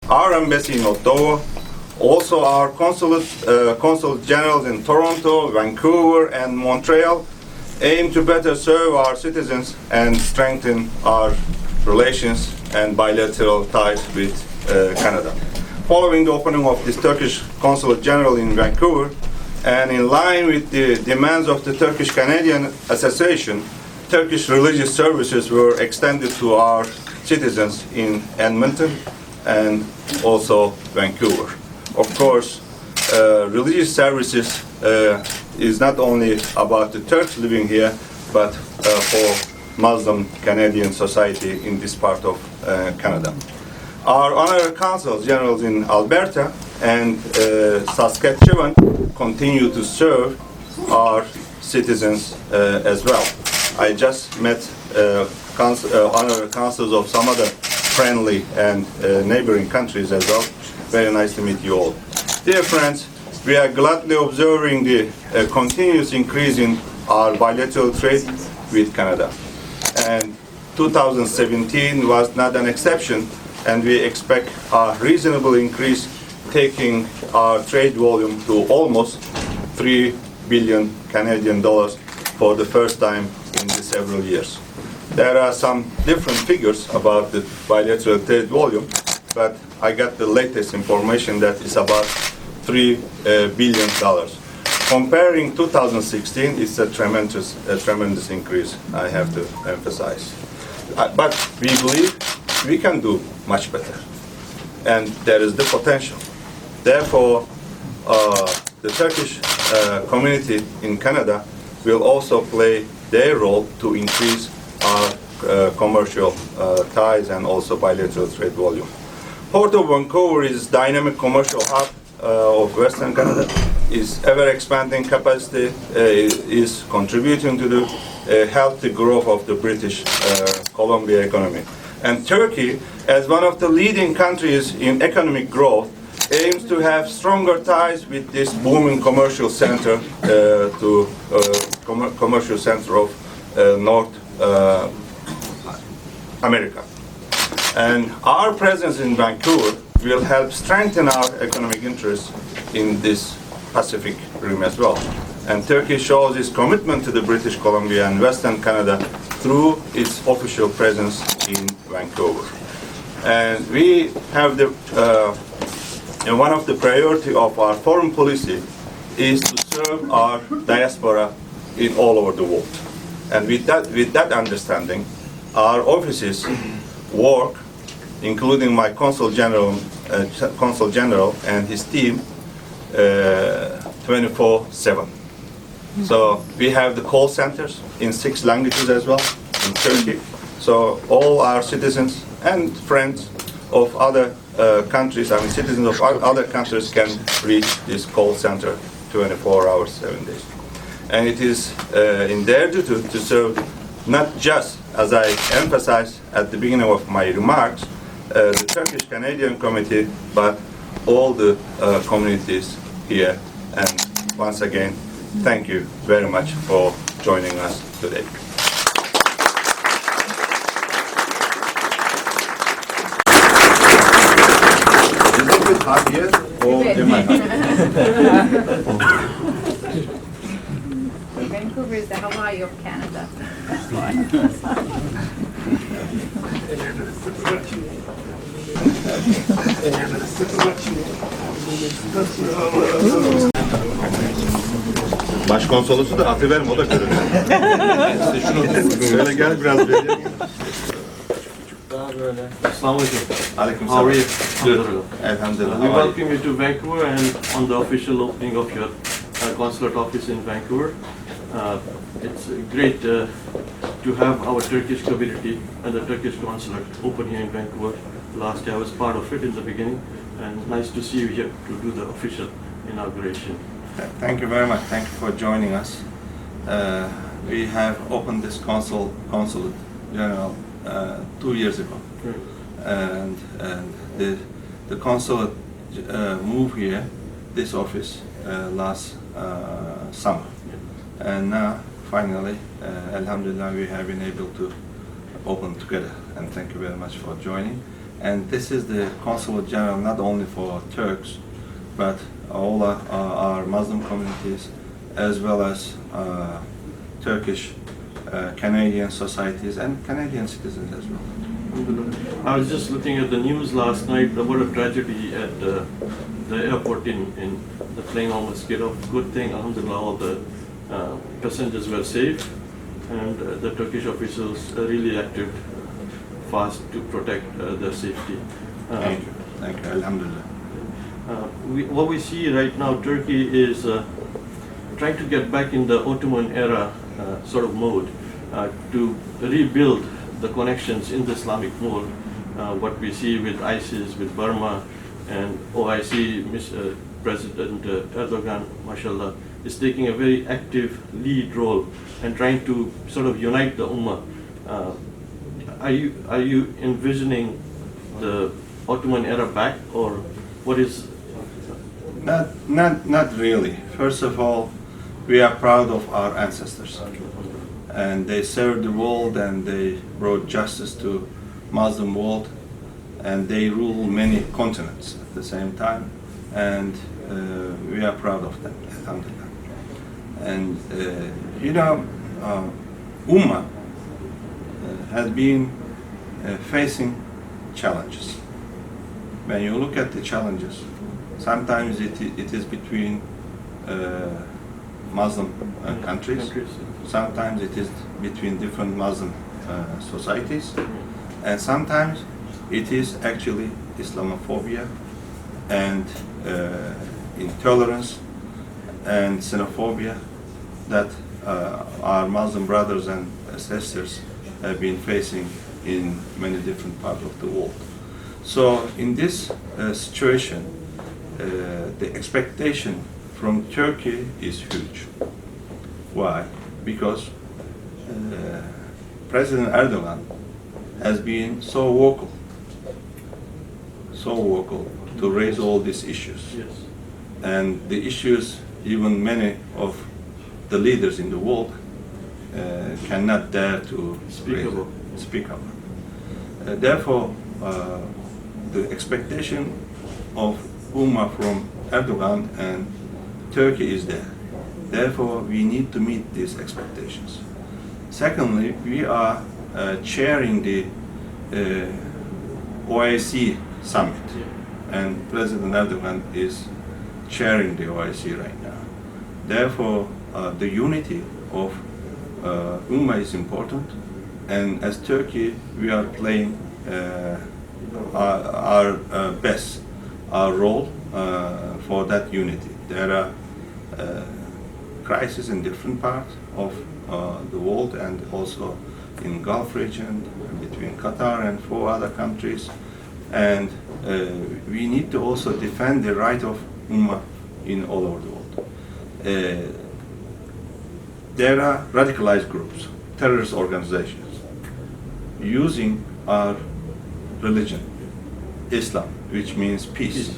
our embassy in Ottawa, also our consulate generals in Toronto, Vancouver, and Montreal aim to better serve our citizens and strengthen our relations and bilateral ties with Canada. Following the opening of this Turkish Consulate General in Vancouver, and in line with the demands of the Turkish-Canadian Association, Turkish religious services were extended to our citizens in Edmonton and also Vancouver. Of course, religious services is not only about the Turks living here, but for Muslim Canadian society in this part of Canada. Our honorary consuls generals in Alberta and Saskatchewan continue to serve our citizens as well. I just met honorary consuls of some other friendly and neighboring countries as well. Very nice to meet you all. Dear friends, we are gladly observing the continuous increase in our bilateral trade with Canada. And 2017 was not an exception, and we expect a reasonable increase, taking our trade volume to almost 3 billion Canadian dollars for the first time in the several years. There are some different figures about the bilateral trade volume, but I got the latest information that is about $3 billion. Comparing 2016, it's a tremendous increase, I have to emphasize. But we believe we can do much better, and there is the potential. Therefore, the Turkish community in Canada will also play their role to increase our commercial ties and also bilateral trade volume. Port of Vancouver is dynamic commercial hub of Western Canada, is ever-expanding capacity, is contributing to the healthy growth of the British Columbia economy. And Turkey, as one of the leading countries in economic growth, aims to have stronger ties with this booming commercial center commercial center of North America. And our presence in Vancouver will help strengthen our economic interests in this Pacific Rim as well. And Turkey shows its commitment to the British Columbia and Western Canada through its official presence in Vancouver. And we have the one of the priority of our foreign policy is to serve our diaspora in all over the world. And with that understanding, our offices work, including my consul general and his team, 24/7. So we have the call centers in 6 languages as well in Turkey. So all our citizens and friends of other countries, citizens of other countries can reach this call center 24 hours, 7 days. And it is in their duty to serve not just, as I emphasized at the beginning of my remarks, the Turkish-Canadian community, but all the communities here. And once again, thank you very much for joining us today. Is it with Javier or Cemal? Vancouver is the Hawaii of Canada. Başkonsolosu da atıverim, o da görür. İşte şunu şöyle gel biraz vereyim. Daha böyle. Assalamualaikum. Aleyküm How are you? Good. Alhamdulillah. We welcome you to Vancouver and on the official opening of your consulate office in Vancouver. It's great to have our Turkish community and the Turkish consulate open here in Vancouver. Last year I was part of it in the beginning, and nice to see you here to do the official inauguration. Thank you very much. Thank you for joining us. We have opened this consulate general 2 years ago, and the consulate moved here, this office, last summer, and now finally, alhamdulillah, we have been able to open together. And thank you very much for joining. And this is the Consulate General not only for Turks, but all our Muslim communities, as well as Turkish Canadian societies and Canadian citizens as well. I was just looking at the news last night about a tragedy at the airport in the plane almost get off. Good thing, alhamdulillah, all the passengers were safe, and the Turkish officials really acted fast to protect their safety. Thank you. Thank you. Alhamdulillah. What we see right now, Turkey is trying to get back in the Ottoman era sort of mode to rebuild the connections in the Islamic world. What we see with ISIS, with Burma, and OIC, President Erdogan, mashallah, is taking a very active lead role and trying to sort of unite the Ummah. Are you envisioning the Ottoman era back, or what is? Not really. First of all, we are proud of our ancestors, and they served the world and they brought justice to Muslim world, and they rule many continents at the same time, and we are proud of them, alhamdulillah. And Ummah has been facing challenges. When you look at the challenges, sometimes it is between Muslim countries, sometimes it is between different Muslim societies, and sometimes it is actually Islamophobia and intolerance and xenophobia that our Muslim brothers and sisters have been facing in many different parts of the world. So in this situation, the expectation from Turkey is huge. Why? Because President Erdogan has been so vocal to raise all these issues. Yes. And the issues, even many of the leaders in the world cannot dare to speak up. Therefore, the expectation of Ummah from Erdogan and Turkey is there. Therefore, we need to meet these expectations. Secondly, we are chairing the OIC summit, and President Erdogan is chairing the OIC right now. Therefore, the unity of Ummah is important, and as Turkey, we are playing our best, our role for that unity. There are crises in different parts of the world, and also in Gulf region, between Qatar and 4 other countries, and we need to also defend the right of Ummah in all over the world. There are radicalized groups, terrorist organizations, using our religion, Islam, which means peace,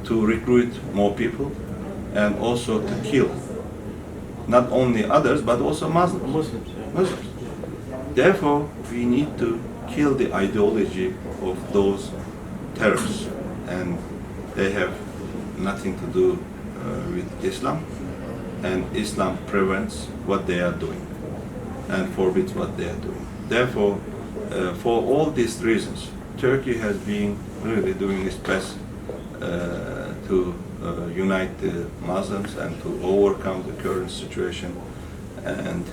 to recruit more people and also to kill not only others but also Muslims. Muslims. Therefore, we need to kill the ideology of those terrorists, and they have nothing to do with Islam, and Islam prevents what they are doing and forbids what they are doing. Therefore, for all these reasons, Turkey has been really doing its best to unite the Muslims and to overcome the current situation. And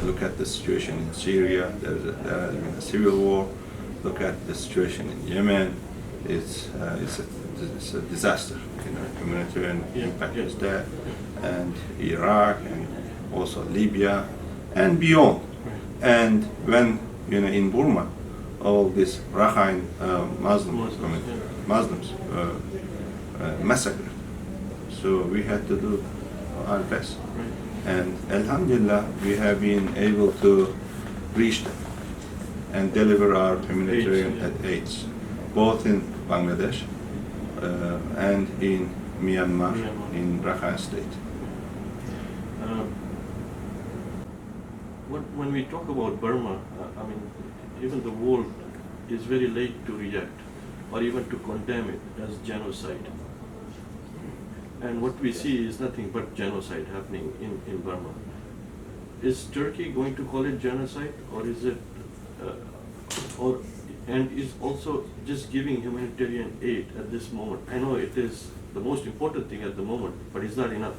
look at the situation in Syria. There has been a civil war. Look at the situation in Yemen. It's a disaster. Humanitarian impact is there, and Iraq, and also Libya, and beyond. And when in Burma, all these Rakhine Muslims massacred, so we had to do our best. And Alhamdulillah, we have been able to reach them and deliver our humanitarian aids, both in Bangladesh and in Myanmar, in Rakhine State. When we talk about Burma, I mean, even the world is very late to react or even to condemn it as genocide. And what we see is nothing but genocide happening in Burma. Is Turkey going to call it genocide, or is it, and is also just giving humanitarian aid at this moment? I know it is the most important thing at the moment, but is that enough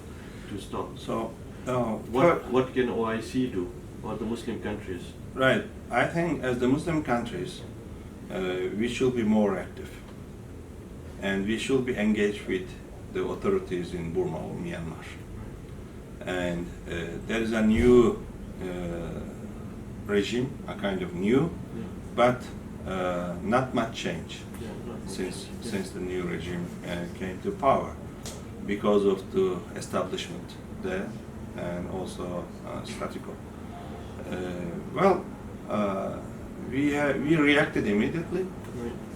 to stop? So, What can OIC do, or the Muslim countries? right, I think as the Muslim countries, we should be more active, and we should be engaged with the authorities in Burma or Myanmar. And there is a new regime, a kind of new, but not much change since the new regime came to power, because of the establishment there and also statical. We reacted immediately,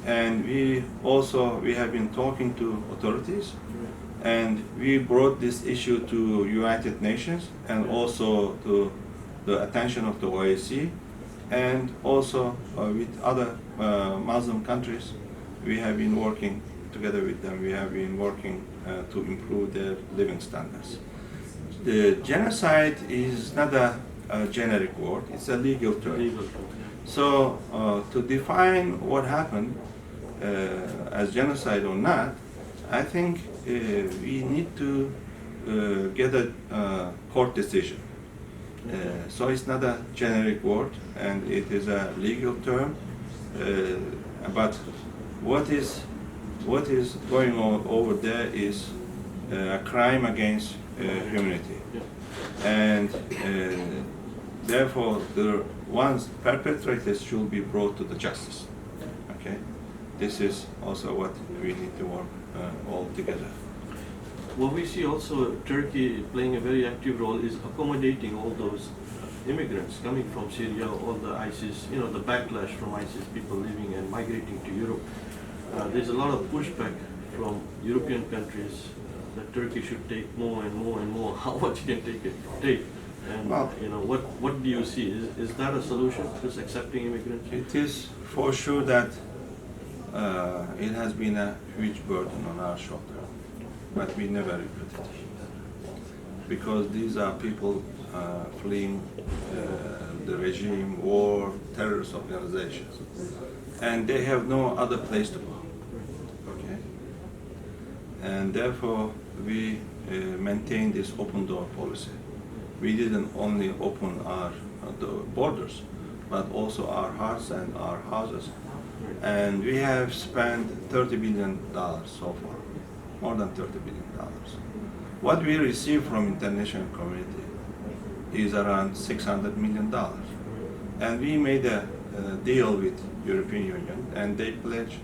and we have been talking to authorities, and we brought this issue to United Nations and also to the attention of the OIC, and also with other Muslim countries. We have been working together with them. We have been working to improve their living standards. The genocide is not a generic word, it's a legal term. So to define what happened as genocide or not, I think we need to get a court decision. So it's not a generic word, and it is a legal term. But what is going on over there is a crime against humanity, and therefore the ones perpetrators should be brought to the justice. Okay, this is also what we need to work all together. What we see also Turkey playing a very active role is accommodating all those immigrants coming from Syria, all the ISIS, the backlash from ISIS, people leaving and migrating to Europe. There's a lot of pushback from European countries that Turkey should take more and more and more. How much can take? And what do you see? Is that a solution? Just accepting immigrants? It is for sure that it has been a huge burden on our shoulder, but we never regret it, because these are people fleeing the regime, war, terrorist organizations, and they have no other place to go. Okay, and therefore we maintain this open door policy. We didn't only open our the borders, but also our hearts and our houses. And we have spent $30 billion so far, more than $30 billion. What we receive from international community is around $600 million. And we made a deal with European Union, and they pledged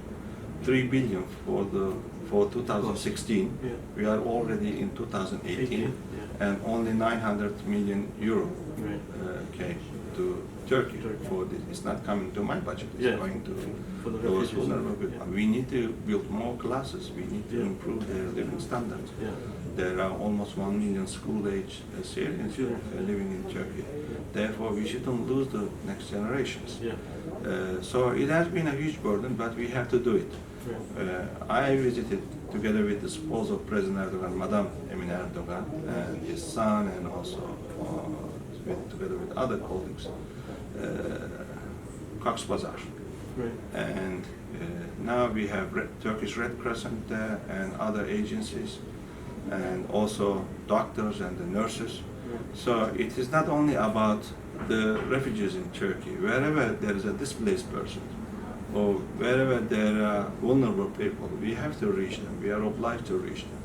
$3 billion for 2016. Yeah. We are already in 2018, and only 900 million euro came to Turkey. For this. It's not coming to my budget. It's going to those vulnerable people. We need to build more classes. We need to improve their living standards. There are almost 1 million school-age Syrians living in Turkey. Therefore, we shouldn't lose the next generations. So it has been a huge burden, but we have to do it. I visited, together with the spouse of President Erdogan, Madam Emine Erdogan, and his son, and also together with other colleagues, Cox's Bazar. And now we have Turkish Red Crescent there and other agencies, and also doctors and the nurses. So it is not only about the refugees in Turkey. Wherever there is a displaced person, or wherever there are vulnerable people, we have to reach them. We are obliged to reach them.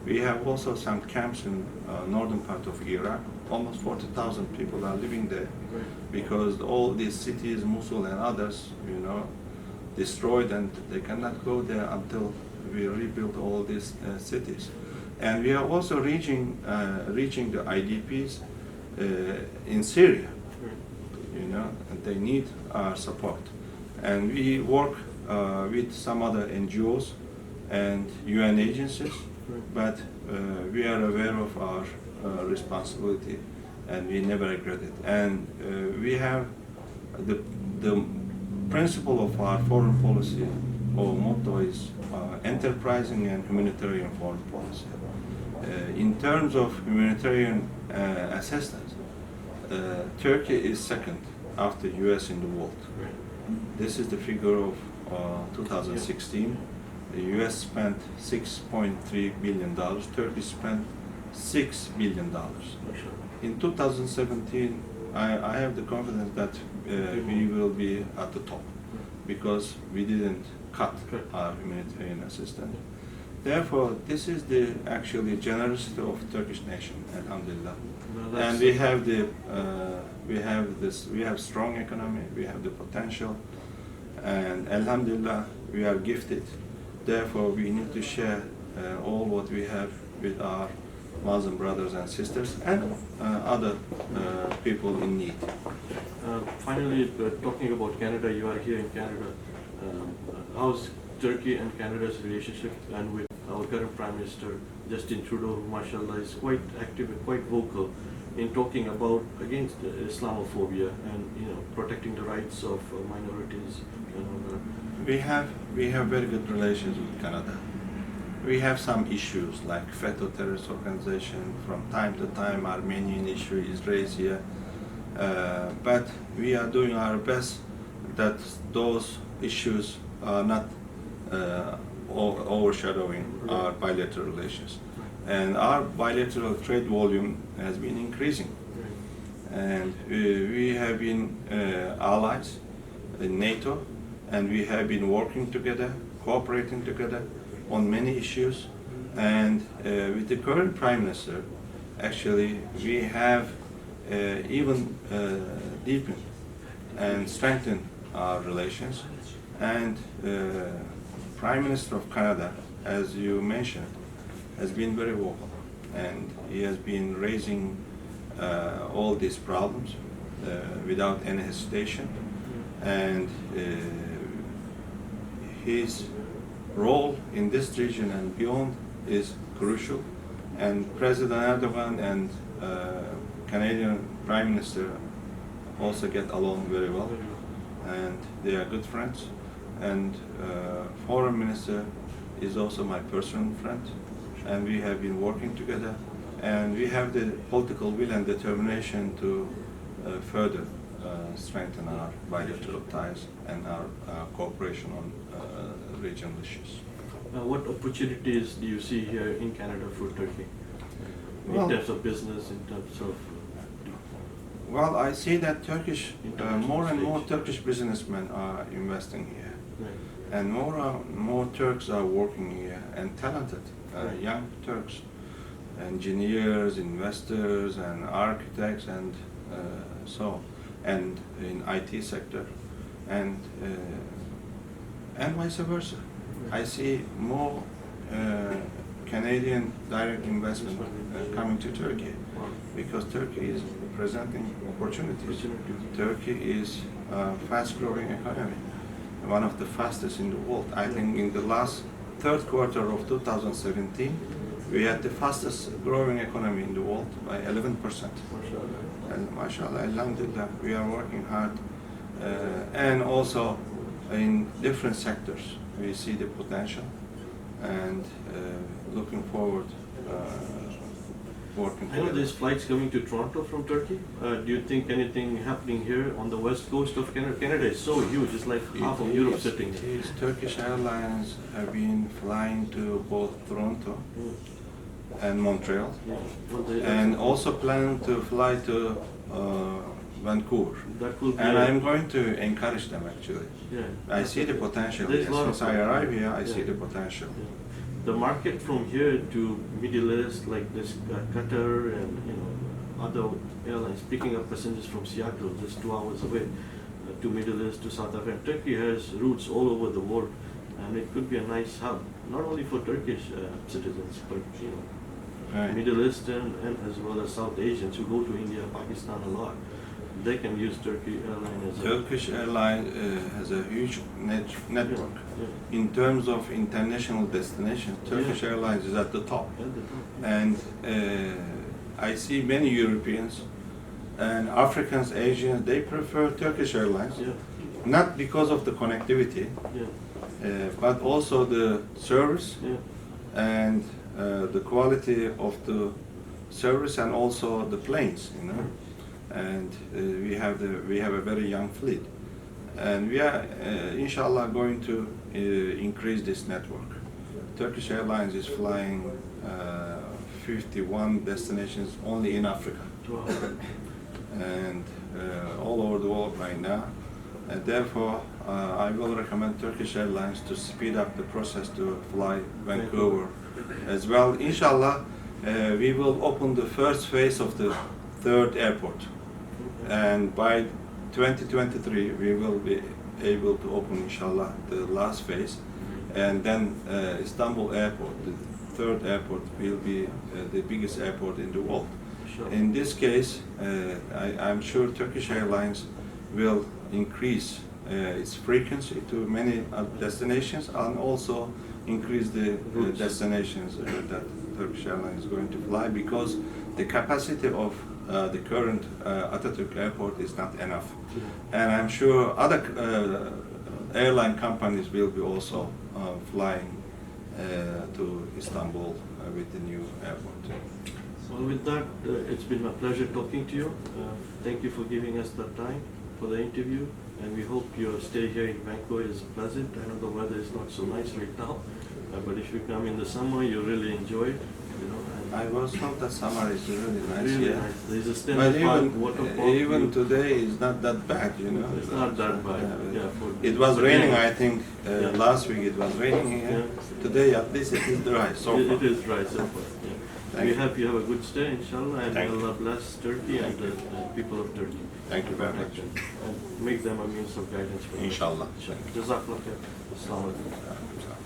We have also some camps in northern part of Iraq. Almost 40,000 people are living there, because all these cities, Mosul and others, destroyed, and they cannot go there until we rebuild all these cities. And we are also reaching the IDPs in Syria. And they need our support. And we work with some other NGOs and UN agencies, but we are aware of our responsibility, and we never regret it. And we have the principle of our foreign policy or motto is enterprising and humanitarian foreign policy. In terms of humanitarian assistance, Turkey is second after US in the world. This is the figure of 2016. The US spent $6.3 billion, Turkey spent $6 billion. In 2017, I have the confidence that we will be at the top because we didn't cut our humanitarian assistance. Therefore, this is the actually generosity of Turkish nation, alhamdulillah. And we have strong economy, we have the potential, and alhamdulillah, we are gifted. Therefore, we need to share all what we have with our Muslim brothers and sisters and other people in need. Finally, talking about Canada, you are here in Canada. How's Turkey and Canada's relationship, and with our current Prime Minister Justin Trudeau, who, mashallah, is quite active and quite vocal in talking about against Islamophobia and protecting the rights of minorities and all that. We have very good relations with Canada. We have some issues like FETÖ terrorist organization. From time to time, Armenian issue is raised here, but we are doing our best that those issues are not overshadowing our bilateral relations. And our bilateral trade volume has been increasing. And we have been allies in NATO, and we have been working together, cooperating together on many issues. And with the current Prime Minister, actually, we have even deepened and strengthened our relations. And Prime Minister of Canada, as you mentioned, has been very vocal, and he has been raising all these problems without any hesitation. And his role in this region and beyond is crucial. And President Erdogan and Canadian Prime Minister also get along very well, and they are good friends. And Foreign Minister is also my personal friend, and we have been working together, and we have the political will and determination to further strengthen our bilateral ties and our cooperation on regional issues. What opportunities do you see here in Canada for Turkey? In terms of business, in terms of... Well, I see that more and more Turkish businessmen are investing here. Right. And more Turks are working here, and talented young Turks, engineers, investors, and architects, and and in IT sector, and vice versa. I see more Canadian direct investment coming to Turkey because Turkey is presenting opportunities. Turkey is a fast-growing economy, one of the fastest in the world. I think in the last third quarter of 2017, we had the fastest growing economy in the world by 11%. And mashallah, alhamdulillah, we are working hard. And also in different sectors, we see the potential, and looking forward working I know together. there's flights coming to Toronto from Turkey. Do you think anything happening here on the west coast of Canada? Canada is so huge, it's like half of Europe sitting here. Turkish Airlines have been flying to both Toronto and Montreal, and also planning to fly to Vancouver. That will be And I'm going to encourage them actually. Yeah. I see the potential. There's a lot Since of I arrive here, I yeah. see the potential. The market from here to Middle East, like this Qatar and other airlines picking up passengers from Seattle, just 2 hours away, to Middle East, to South Africa. Turkey has routes all over the world, and it could be a nice hub, not only for Turkish citizens, but Right. Middle Eastern and as well as South Asians who go to India, Pakistan a lot. They can use Turkey airline as a Turkish Airlines has a huge network. Yeah. In terms of international destinations, Turkish Airlines is at the top. At the top. And I see many Europeans and Africans, Asians, they prefer Turkish Airlines Yeah. not because of the connectivity, Yeah, but also the service yeah, and the quality of the service and also the planes, you know. And we have a very young fleet, and we are inshallah going to increase this network. Turkish Airlines is flying 51 destinations only in Africa wow. and all over the world right now. And therefore, I will recommend Turkish Airlines to speed up the process to fly Vancouver as well. Inshallah, we will open the first phase of the third airport. And by 2023, we will be able to open, inshallah, the last phase. And then Istanbul Airport, the third airport, will be the biggest airport in the world. Sure. In this case, I'm sure Turkish Airlines will increase its frequency to many destinations and also increase the destinations that Turkish Airlines is going to fly, because the capacity of the current Atatürk Airport is not enough. And I'm sure other airline companies will be also flying to Istanbul with the new airport. Well, with that, it's been a pleasure talking to you. Thank you for giving us the time for the interview, and we hope your stay here in Vancouver is pleasant. I know the weather is not so nice right now, but if you come in the summer, you really enjoy it. You know, and I was told that summer is really nice, really yeah. nice. There's a But Stanley Park waterfall. even today is not that bad, you know. It's not that bad. Yeah, It was raining, I think, Yeah. last week it was raining here. Yeah. Today at least it is dry so It far. is dry so far. Yeah. Thank We you. hope you have a good stay, inshallah, and Thank you. Allah bless Turkey and the people of Turkey. Thank you very much. And make them a means of guidance for us. Inshallah. Jazakallah khair. Assalamu alaikum.